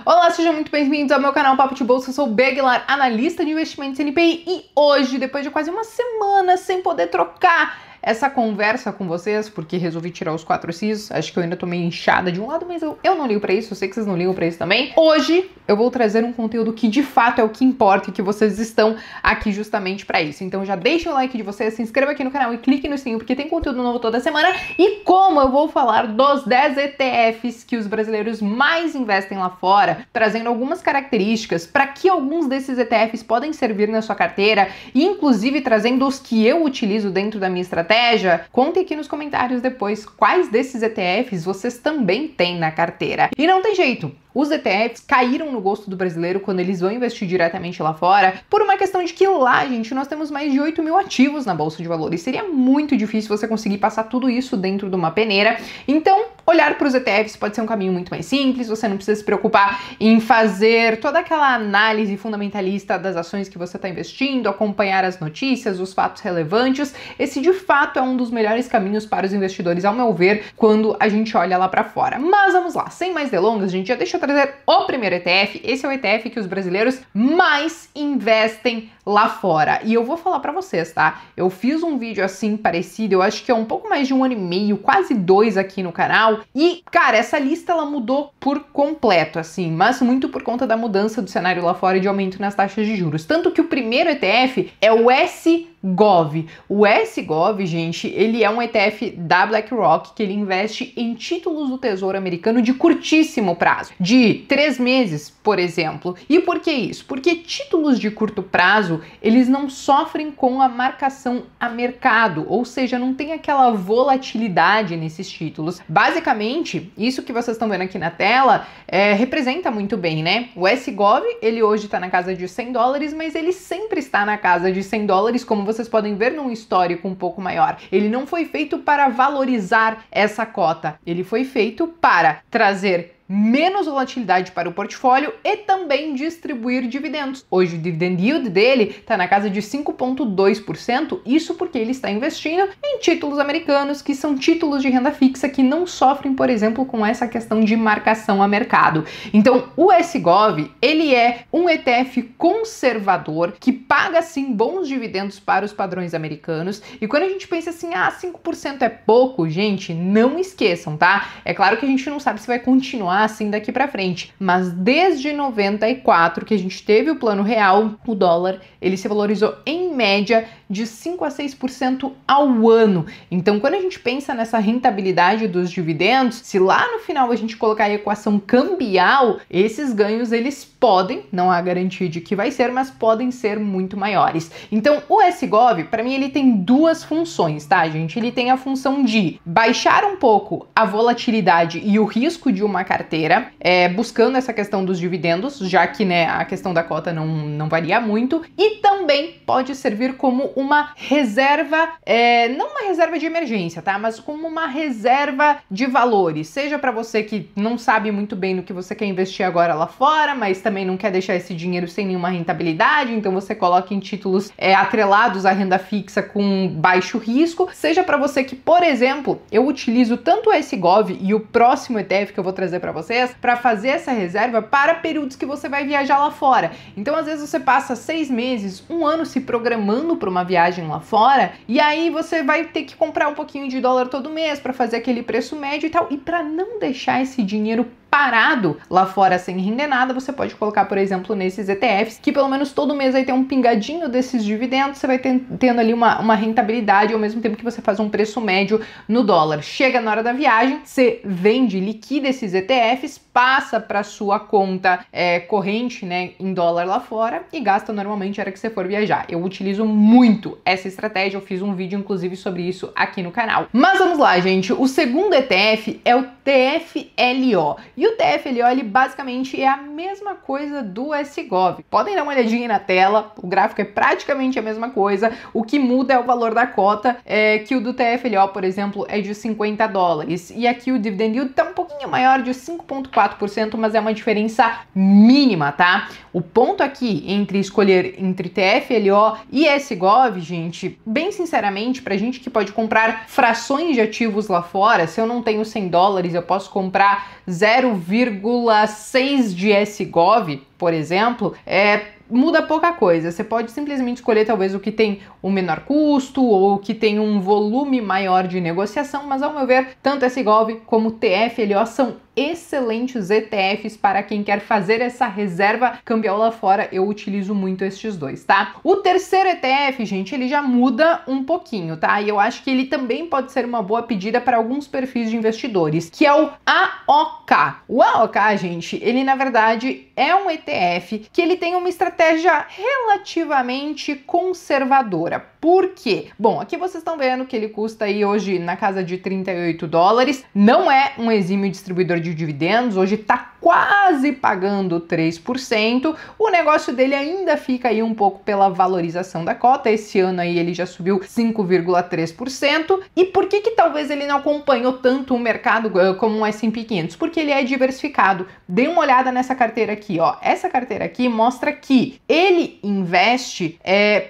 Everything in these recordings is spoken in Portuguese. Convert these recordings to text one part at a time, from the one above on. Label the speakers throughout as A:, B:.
A: Olá, sejam muito bem-vindos ao meu canal Papo de Bolsa. Eu sou o Beglar, analista de investimentos NPI, e hoje, depois de quase uma semana sem poder trocar essa conversa com vocês, porque resolvi tirar os 4 Cs, acho que eu ainda tô meio inchada de um lado, mas eu não ligo pra isso, eu sei que vocês não ligam pra isso também. Hoje eu vou trazer um conteúdo que de fato é o que importa e que vocês estão aqui justamente pra isso. Então já deixem o like de vocês, se inscreva aqui no canal e clique no sininho, porque tem conteúdo novo toda semana. E como eu vou falar dos 10 ETFs que os brasileiros mais investem lá fora, trazendo algumas características para que alguns desses ETFs podem servir na sua carteira, e inclusive trazendo os que eu utilizo dentro da minha estratégia. Contem aqui nos comentários depois quais desses ETFs vocês também têm na carteira. E não tem jeito, os ETFs caíram no gosto do brasileiro quando eles vão investir diretamente lá fora, por uma questão de que lá, gente, nós temos mais de 8 mil ativos na Bolsa de Valores. Seria muito difícil você conseguir passar tudo isso dentro de uma peneira. Então, olhar para os ETFs pode ser um caminho muito mais simples, você não precisa se preocupar em fazer toda aquela análise fundamentalista das ações que você está investindo, acompanhar as notícias, os fatos relevantes. Esse, de fato, é um dos melhores caminhos para os investidores, ao meu ver, quando a gente olha lá para fora. Mas vamos lá, sem mais delongas, gente, já deixa eu trazer o primeiro ETF. Esse é o ETF que os brasileiros mais investem lá fora. E eu vou falar pra vocês, tá? Eu fiz um vídeo assim parecido, eu acho que é um pouco mais de 1 ano e meio, quase 2 aqui no canal. E, cara, essa lista ela mudou por completo, assim, mas muito por conta da mudança do cenário lá fora e de aumento nas taxas de juros. Tanto que o primeiro ETF é o SGOV. O SGOV, gente, ele é um ETF da BlackRock que ele investe em títulos do Tesouro Americano de curtíssimo prazo, de 3 meses, por exemplo. E por que isso? Porque títulos de curto prazo, eles não sofrem com a marcação a mercado, ou seja, não tem aquela volatilidade nesses títulos. Basicamente, isso que vocês estão vendo aqui na tela representa muito bem, né? O SGOV, ele hoje está na casa de $100, mas ele sempre está na casa de $100, como vocês podem ver num histórico um pouco maior. Ele não foi feito para valorizar essa cota, ele foi feito para trazer menos volatilidade para o portfólio e também distribuir dividendos. Hoje o dividend yield dele está na casa de 5,2%, isso porque ele está investindo em títulos americanos, que são títulos de renda fixa que não sofrem, por exemplo, com essa questão de marcação a mercado. Então, o SGOV, ele é um ETF conservador que paga, sim, bons dividendos para os padrões americanos. E quando a gente pensa assim, 5% é pouco, gente, não esqueçam, tá? É claro que a gente não sabe se vai continuar assim daqui para frente, mas desde 94 que a gente teve o Plano Real, o dólar, ele se valorizou em média de 5 a 6% ao ano. Então, quando a gente pensa nessa rentabilidade dos dividendos, se lá no final a gente colocar a equação cambial, esses ganhos eles podem, não há garantia de que vai ser, mas podem ser muito maiores. Então, o SGOV, para mim, ele tem 2 funções, tá, gente? Ele tem a função de baixar um pouco a volatilidade e o risco de uma carteira, buscando essa questão dos dividendos, já que, né, a questão da cota não varia muito, e também pode servir como uma reserva, não uma reserva de emergência, tá? Mas como uma reserva de valores, seja para você que não sabe muito bem no que você quer investir agora lá fora, mas também não quer deixar esse dinheiro sem nenhuma rentabilidade, então você coloca em títulos atrelados à renda fixa com baixo risco, seja para você que, por exemplo, eu utilizo tanto o SGOV e o próximo ETF que eu vou trazer para vocês, para fazer essa reserva para períodos que você vai viajar lá fora. Então, às vezes você passa 6 meses, 1 ano se programando para uma viagem lá fora, e aí você vai ter que comprar um pouquinho de dólar todo mês para fazer aquele preço médio e tal, e para não deixar esse dinheiro parado lá fora sem render nada, você pode colocar, por exemplo, nesses ETFs, que pelo menos todo mês vai ter um pingadinho desses dividendos, você vai tendo ali uma rentabilidade ao mesmo tempo que você faz um preço médio no dólar. Chega na hora da viagem, você vende, liquida esses ETFs, passa para sua conta corrente, né, em dólar lá fora e gasta normalmente a hora que você for viajar. Eu utilizo muito essa estratégia, eu fiz um vídeo inclusive sobre isso aqui no canal. Mas vamos lá, gente, o segundo ETF é o TFLO. E o TFLO, ele basicamente é a mesma coisa do SGOV. Podem dar uma olhadinha na tela, o gráfico é praticamente a mesma coisa, o que muda é o valor da cota, que o do TFLO, por exemplo, é de $50. E aqui o dividend yield tá um pouquinho maior, de 5,4%, mas é uma diferença mínima, tá? O ponto aqui entre escolher entre TFLO e SGOV, gente, bem sinceramente, pra gente que pode comprar frações de ativos lá fora, se eu não tenho $100, eu posso comprar 0, 0,6 de SGOV, por exemplo, muda pouca coisa. Você pode simplesmente escolher talvez o que tem o menor custo ou o que tem um volume maior de negociação, mas ao meu ver, tanto SGOV como TFLO são excelentes ETFs para quem quer fazer essa reserva cambial lá fora. Eu utilizo muito estes dois, tá? O terceiro ETF, gente, ele já muda um pouquinho, tá? E eu acho que ele também pode ser uma boa pedida para alguns perfis de investidores, que é o AOK. O AOK, gente, ele na verdade é um ETF que ele tem uma estratégia relativamente conservadora. Por quê? Bom, aqui vocês estão vendo que ele custa aí hoje na casa de $38. Não é um exímio distribuidor de dividendos, hoje tá quase pagando 3%. O negócio dele ainda fica aí um pouco pela valorização da cota. Esse ano aí ele já subiu 5,3%. E por que talvez ele não acompanhou tanto o mercado como um S&P 500? Porque ele é diversificado. Dê uma olhada nessa carteira aqui, ó. Essa carteira aqui mostra que ele investe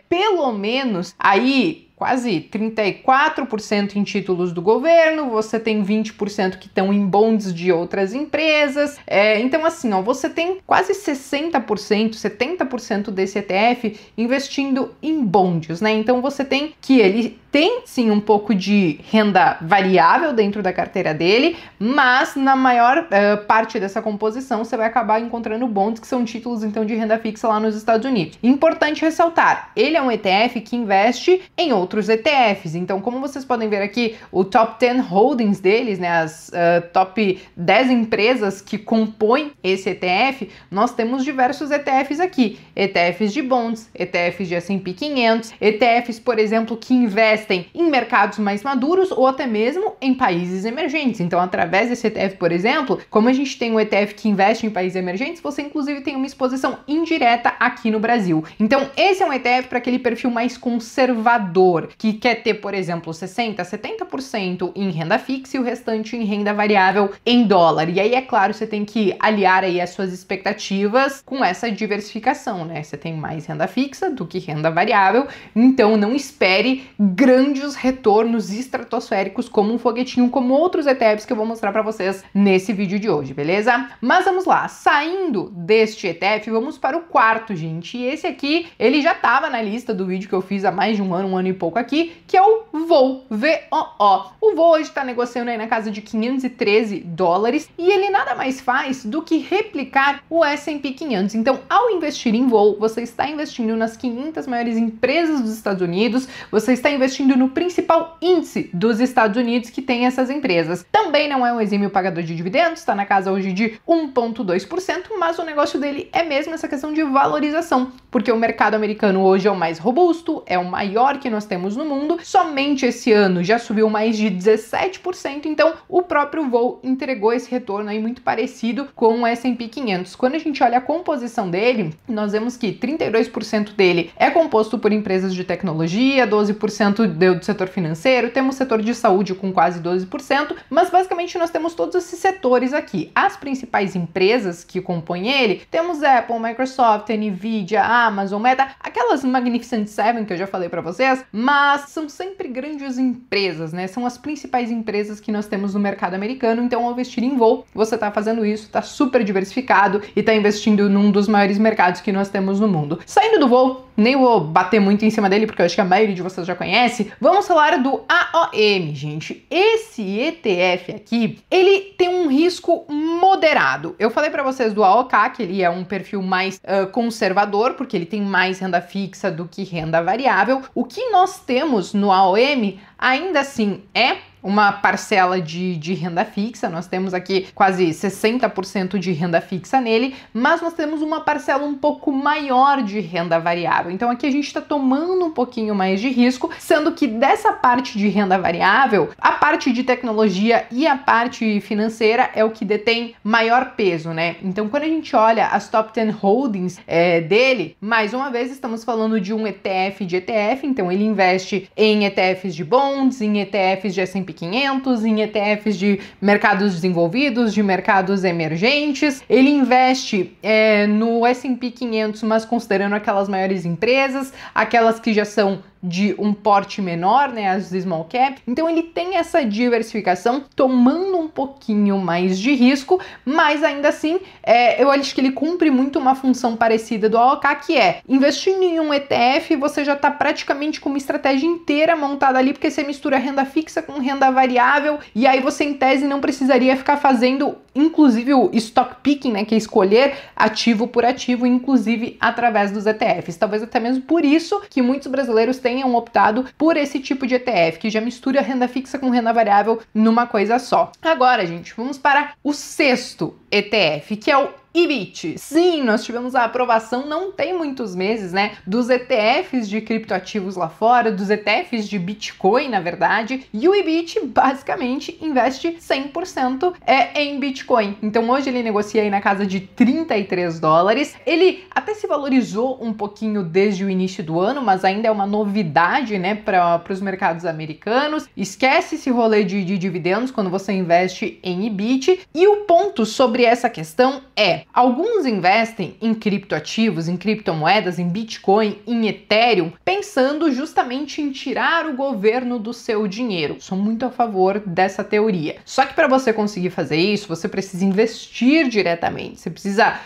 A: pelo menos aí quase 34% em títulos do governo, você tem 20% que estão em bonds de outras empresas, então assim, ó, você tem quase 60%, 70% desse ETF investindo em bonds, né? Então você tem que ele tem sim um pouco de renda variável dentro da carteira dele, mas na maior parte dessa composição você vai acabar encontrando bonds, que são títulos então de renda fixa lá nos Estados Unidos. Importante ressaltar, ele é um ETF que investe em outros ETFs, então como vocês podem ver aqui, o top 10 holdings deles, né, as top 10 empresas que compõem esse ETF, nós temos diversos ETFs aqui, ETFs de bonds, ETFs de S&P 500, ETFs, por exemplo, que investem em mercados mais maduros ou até mesmo em países emergentes. Então, através desse ETF, por exemplo, como a gente tem um ETF que investe em países emergentes, você inclusive tem uma exposição indireta aqui no Brasil. Então, esse é um ETF para aquele perfil mais conservador, que quer ter, por exemplo, 60%, 70% em renda fixa e o restante em renda variável em dólar. E aí, é claro, você tem que aliar aí as suas expectativas com essa diversificação, né? Você tem mais renda fixa do que renda variável, então não espere grandes retornos estratosféricos como um foguetinho, como outros ETFs que eu vou mostrar para vocês nesse vídeo de hoje, beleza? Mas vamos lá, saindo deste ETF, vamos para o quarto, gente. E esse aqui, ele já estava na lista do vídeo que eu fiz há mais de um ano e pouco aqui, que é o VOO, V-O-O. O VOO hoje está negociando aí na casa de $513 e ele nada mais faz do que replicar o S&P 500. Então, ao investir em VOO, você está investindo nas 500 maiores empresas dos Estados Unidos, você está investindo no principal índice dos Estados Unidos que tem essas empresas. Também não é um exímio pagador de dividendos, está na casa hoje de 1,2%, mas o negócio dele é mesmo essa questão de valorização, porque o mercado americano hoje é o mais robusto, é o maior que nós temos no mundo, somente esse ano já subiu mais de 17%, então o próprio VOO entregou esse retorno aí muito parecido com o S&P 500. Quando a gente olha a composição dele, nós vemos que 32% dele é composto por empresas de tecnologia, 12% do setor financeiro, temos setor de saúde com quase 12%, mas basicamente nós temos todos esses setores aqui. As principais empresas que compõem ele, temos Apple, Microsoft, Nvidia, Amazon, Meta, aquelas Magnificent Seven que eu já falei para vocês, mas são sempre grandes empresas, né? São as principais empresas que nós temos no mercado americano, então ao investir em VOO, você tá fazendo isso, tá super diversificado e tá investindo num dos maiores mercados que nós temos no mundo. Saindo do VOO, nem vou bater muito em cima dele, porque eu acho que a maioria de vocês já conhece, vamos falar do AOM, gente. Esse ETF aqui, ele tem um risco moderado. Eu falei para vocês do AOK, que ele é um perfil mais conservador, porque ele tem mais renda fixa do que renda variável. O que nós temos no AOM, ainda assim, é uma parcela de renda fixa, nós temos aqui quase 60% de renda fixa nele, mas nós temos uma parcela um pouco maior de renda variável. Então aqui a gente está tomando um pouquinho mais de risco, sendo que dessa parte de renda variável, a parte de tecnologia e a parte financeira é o que detém maior peso, né? Então quando a gente olha as top 10 holdings dele, mais uma vez estamos falando de um ETF de ETF, então ele investe em ETFs de bonds, em ETFs de S&P 500, em ETFs de mercados desenvolvidos, de mercados emergentes. Ele investe no S&P 500, mas considerando aquelas maiores empresas, aquelas que já são de um porte menor, né, as small cap. Então ele tem essa diversificação, tomando um pouquinho mais de risco, mas ainda assim eu acho que ele cumpre muito uma função parecida do AOK, que é investindo em um ETF, você já está praticamente com uma estratégia inteira montada ali, porque você mistura renda fixa com renda variável, e aí você em tese não precisaria ficar fazendo inclusive o stock picking, né, que é escolher ativo por ativo, inclusive através dos ETFs. Talvez até mesmo por isso que muitos brasileiros tenham optado por esse tipo de ETF, que já mistura renda fixa com renda variável numa coisa só. Agora, gente, vamos para o sexto ETF, que é o IBIT. Sim, nós tivemos a aprovação, não tem muitos meses, né, dos ETFs de criptoativos lá fora, dos ETFs de Bitcoin, na verdade, e o IBIT basicamente investe 100% em Bitcoin. Então hoje ele negocia aí na casa de 33 dólares. Ele até se valorizou um pouquinho desde o início do ano, mas ainda é uma novidade, né, para os mercados americanos. Esquece esse rolê de dividendos quando você investe em IBIT. E o ponto sobre essa questão é: alguns investem em criptoativos, em criptomoedas, em Bitcoin, em Ethereum, pensando justamente em tirar o governo do seu dinheiro. Sou muito a favor dessa teoria. Só que para você conseguir fazer isso, você precisa investir diretamente. Você precisa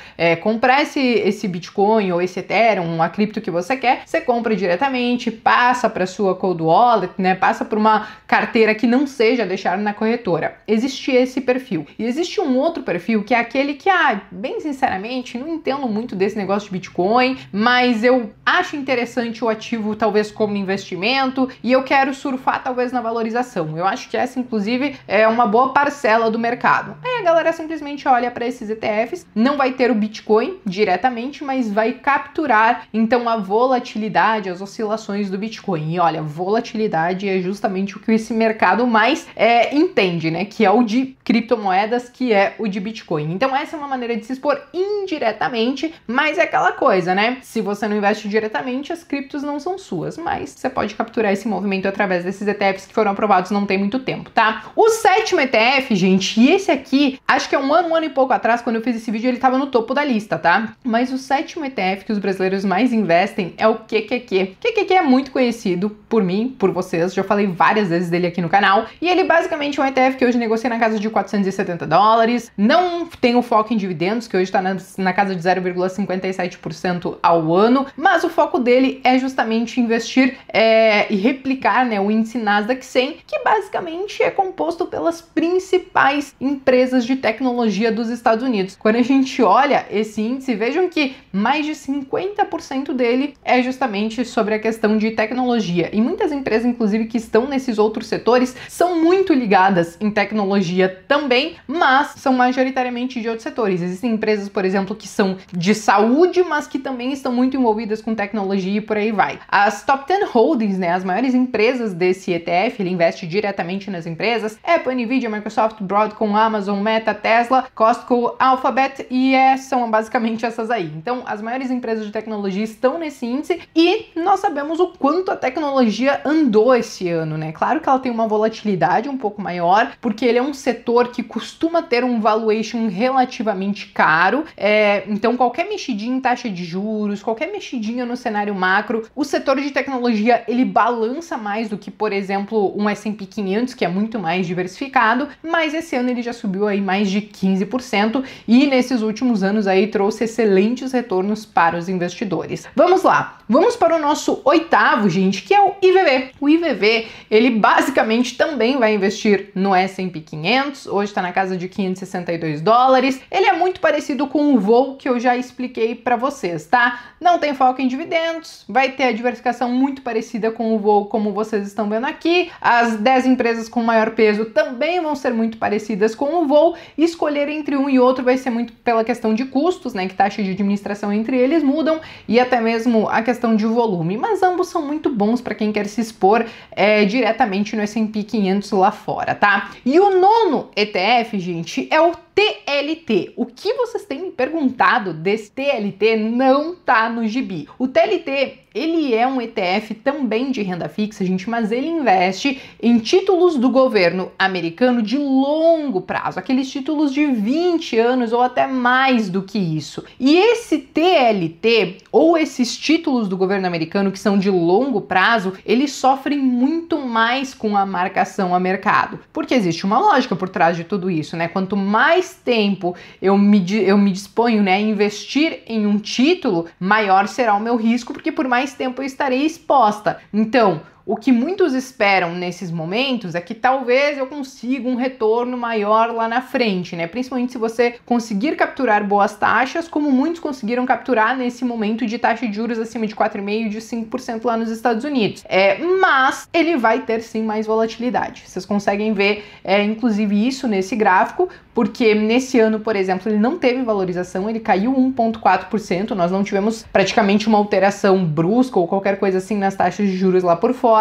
A: comprar esse Bitcoin ou esse Ethereum, a cripto que você quer, você compra diretamente, passa para sua cold wallet, né? Passa para uma carteira que não seja deixar na corretora. Existe esse perfil. E existe um outro perfil que é aquele que, bem sinceramente, não entendo muito desse negócio de Bitcoin, mas eu acho interessante o ativo talvez como investimento e eu quero surfar talvez na valorização. Eu acho que essa, inclusive, é uma boa parcela do mercado. Aí a galera simplesmente olha para esses ETFs, não vai ter o Bitcoin diretamente, mas vai capturar então a volatilidade, as oscilações do Bitcoin. E olha, volatilidade é justamente o que esse mercado mais entende, né? Que é o de criptomoedas, que é o de Bitcoin. Então essa é uma maneira de se expor indiretamente, mas é aquela coisa, né? Se você não investe diretamente, as criptos não são suas, mas você pode capturar esse movimento através desses ETFs que foram aprovados não tem muito tempo, tá? O sétimo ETF, gente, e esse aqui, acho que é um ano e pouco atrás, quando eu fiz esse vídeo, ele tava no topo da lista, tá? Mas o sétimo ETF que os brasileiros mais investem é o QQQ. QQQ é muito conhecido por mim, por vocês, já falei várias vezes dele aqui no canal, e ele basicamente é um ETF que hoje negocia na casa de 470 dólares, não tem o foco em dividendos, que hoje está na casa de 0,57% ao ano, mas o foco dele é justamente investir e replicar, né, o índice Nasdaq 100, que basicamente é composto pelas principais empresas de tecnologia dos Estados Unidos. Quando a gente olha esse índice, vejam que mais de 50% dele é justamente sobre a questão de tecnologia, e muitas empresas, inclusive, que estão nesses outros setores, são muito ligadas em tecnologia também, mas são majoritariamente de outros setores. Existem empresas, por exemplo, que são de saúde, mas que também estão muito envolvidas com tecnologia e por aí vai. As Top 10 Holdings, né, as maiores empresas desse ETF, ele investe diretamente nas empresas: Apple, Nvidia, Microsoft, Broadcom, Amazon, Meta, Tesla, Costco, Alphabet, e são basicamente essas aí. Então, as maiores empresas de tecnologia estão nesse índice e nós sabemos o quanto a tecnologia andou esse ano, né? Claro que ela tem uma volatilidade um pouco maior, porque ele é um setor que costuma ter um valuation relativamente caro, então qualquer mexidinha em taxa de juros, qualquer mexidinha no cenário macro, o setor de tecnologia ele balança mais do que, por exemplo, um S&P 500, que é muito mais diversificado, mas esse ano ele já subiu aí mais de 15% e nesses últimos anos aí trouxe excelentes retornos para os investidores. Vamos lá, vamos para o nosso oitavo, gente, que é o IVV. O IVV, ele basicamente também vai investir no S&P 500, hoje está na casa de 562 dólares. Ele é muito parecido com o VOO que eu já expliquei para vocês, tá? Não tem foco em dividendos, vai ter a diversificação muito parecida com o VOO, como vocês estão vendo aqui. As 10 empresas com maior peso também vão ser muito parecidas com o VOO. Escolher entre um e outro vai ser muito pela questão de custos, né? Que taxa de administração entre eles mudam, e até mesmo a questão de volume, mas ambos são muito bons para quem quer se expor diretamente no S&P 500 lá fora, tá? E o nono ETF, gente, é o TLT. O que vocês têm me perguntado desse TLT não tá no gibi. O TLT, ele é um ETF também de renda fixa, gente, mas ele investe em títulos do governo americano de longo prazo, aqueles títulos de 20 anos ou até mais do que isso. E esse TLT, ou esses títulos do governo americano que são de longo prazo, eles sofrem muito mais com a marcação a mercado, porque existe uma lógica por trás de tudo isso, né? Quanto mais tempo eu me disponho, né, a investir em um título, maior será o meu risco, porque por mais tempo eu estarei exposta. Então, o que muitos esperam nesses momentos é que talvez eu consiga um retorno maior lá na frente, né? Principalmente se você conseguir capturar boas taxas, como muitos conseguiram capturar nesse momento de taxa de juros acima de 4,5% e de 5% lá nos Estados Unidos. Mas ele vai ter sim mais volatilidade. Vocês conseguem ver, inclusive, isso nesse gráfico, porque nesse ano, por exemplo, ele não teve valorização, ele caiu 1,4%, nós não tivemos praticamente uma alteração brusca ou qualquer coisa assim nas taxas de juros lá por fora,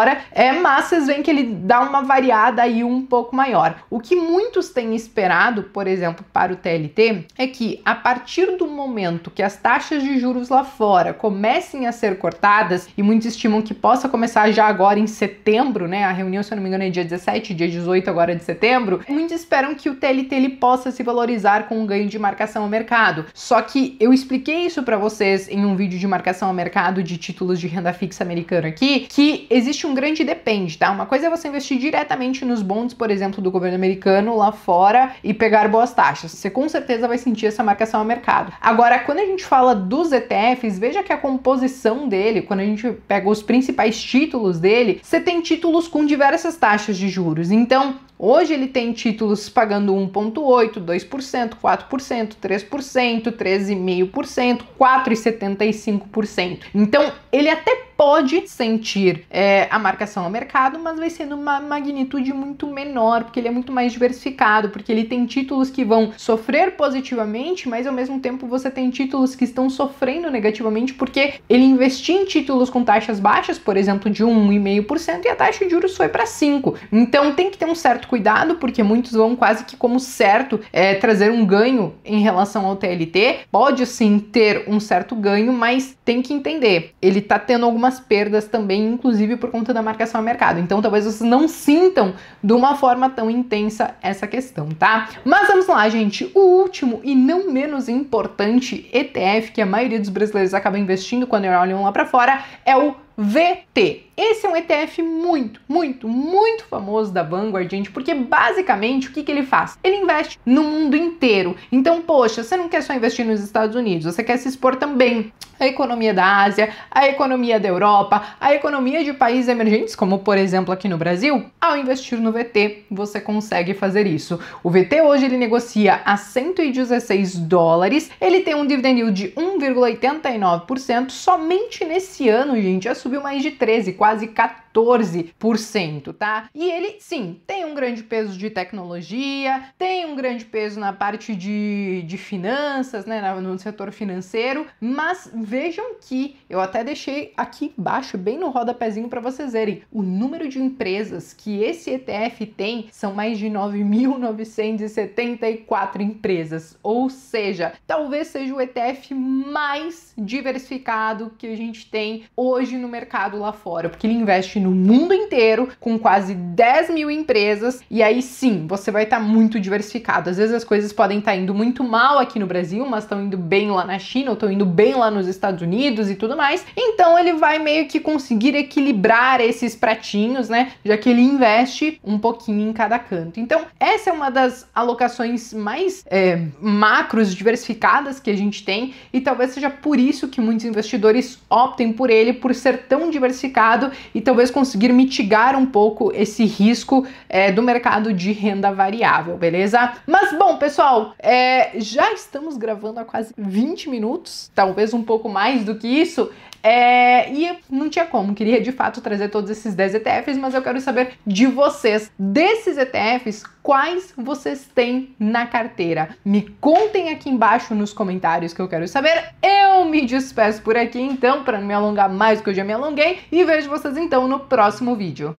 A: mas vocês veem que ele dá uma variada aí um pouco maior. O que muitos têm esperado, por exemplo, para o TLT, é que a partir do momento que as taxas de juros lá fora comecem a ser cortadas, e muitos estimam que possa começar já agora em setembro, né? A reunião, se eu não me engano, é dia 17, dia 18 agora de setembro, muitos esperam que o TLT ele possa se valorizar com um ganho de marcação ao mercado. Só que eu expliquei isso para vocês em um vídeo de marcação ao mercado de títulos de renda fixa americano aqui, que existe um grande depende, tá? Uma coisa é você investir diretamente nos bonds, por exemplo, do governo americano lá fora e pegar boas taxas. Você com certeza vai sentir essa marcação ao mercado. Agora, quando a gente fala dos ETFs, veja que a composição dele, quando a gente pega os principais títulos dele, você tem títulos com diversas taxas de juros. Então, hoje ele tem títulos pagando 1,8%, 2%, 4%, 3%, 13,5%, 4,75%. Então, ele até pode sentir a marcação ao mercado, mas vai ser numa magnitude muito menor, porque ele é muito mais diversificado, porque ele tem títulos que vão sofrer positivamente, mas ao mesmo tempo você tem títulos que estão sofrendo negativamente, porque ele investiu em títulos com taxas baixas, por exemplo, de 1,5%, e a taxa de juros foi para 5%. Então tem que ter um certo cuidado, porque muitos vão quase que como certo trazer um ganho em relação ao TLT. Pode sim ter um certo ganho, mas tem que entender, ele tá tendo algumas perdas também, inclusive por conta da marcação ao mercado. Então talvez vocês não sintam de uma forma tão intensa essa questão, tá? Mas vamos lá, gente. O último e não menos importante ETF que a maioria dos brasileiros acaba investindo quando olham lá para fora é o VT. Esse é um ETF muito, muito, muito famoso da Vanguard, gente, porque basicamente o que ele faz? Ele investe no mundo inteiro. Então, poxa, você não quer só investir nos Estados Unidos, você quer se expor também à economia da Ásia, à economia da Europa, à economia de países emergentes, como por exemplo aqui no Brasil. Ao investir no VT, você consegue fazer isso. O VT hoje ele negocia a $116, ele tem um dividend yield de 1,89%, somente nesse ano, gente, já subiu mais de 13, quase 14%, tá? E ele, sim, tem um grande peso de tecnologia, tem um grande peso na parte de finanças, né, no setor financeiro, mas vejam que eu até deixei aqui embaixo, bem no rodapézinho, para vocês verem, o número de empresas que esse ETF tem são mais de 9.974 empresas, ou seja, talvez seja o ETF mais diversificado que a gente tem hoje no mercado lá fora, porque ele investe no mundo inteiro, com quase 10 mil empresas, e aí sim, você vai estar muito diversificado. Às vezes as coisas podem estar indo muito mal aqui no Brasil, mas estão indo bem lá na China, ou estão indo bem lá nos Estados Unidos e tudo mais, então ele vai meio que conseguir equilibrar esses pratinhos, né, já que ele investe um pouquinho em cada canto. Então, essa é uma das alocações mais macros diversificadas que a gente tem, e talvez seja por isso que muitos investidores optem por ele, por ser tão diversificado e talvez conseguir mitigar um pouco esse risco do mercado de renda variável, beleza? Mas bom, pessoal, já estamos gravando há quase 20 minutos, talvez um pouco mais do que isso, e não tinha como, queria de fato trazer todos esses 10 ETFs, mas eu quero saber de vocês, desses ETFs, quais vocês têm na carteira? Me contem aqui embaixo nos comentários que eu quero saber. Eu me despeço por aqui então, para não me alongar mais, que eu já me alonguei, e vejo vocês então no próximo vídeo.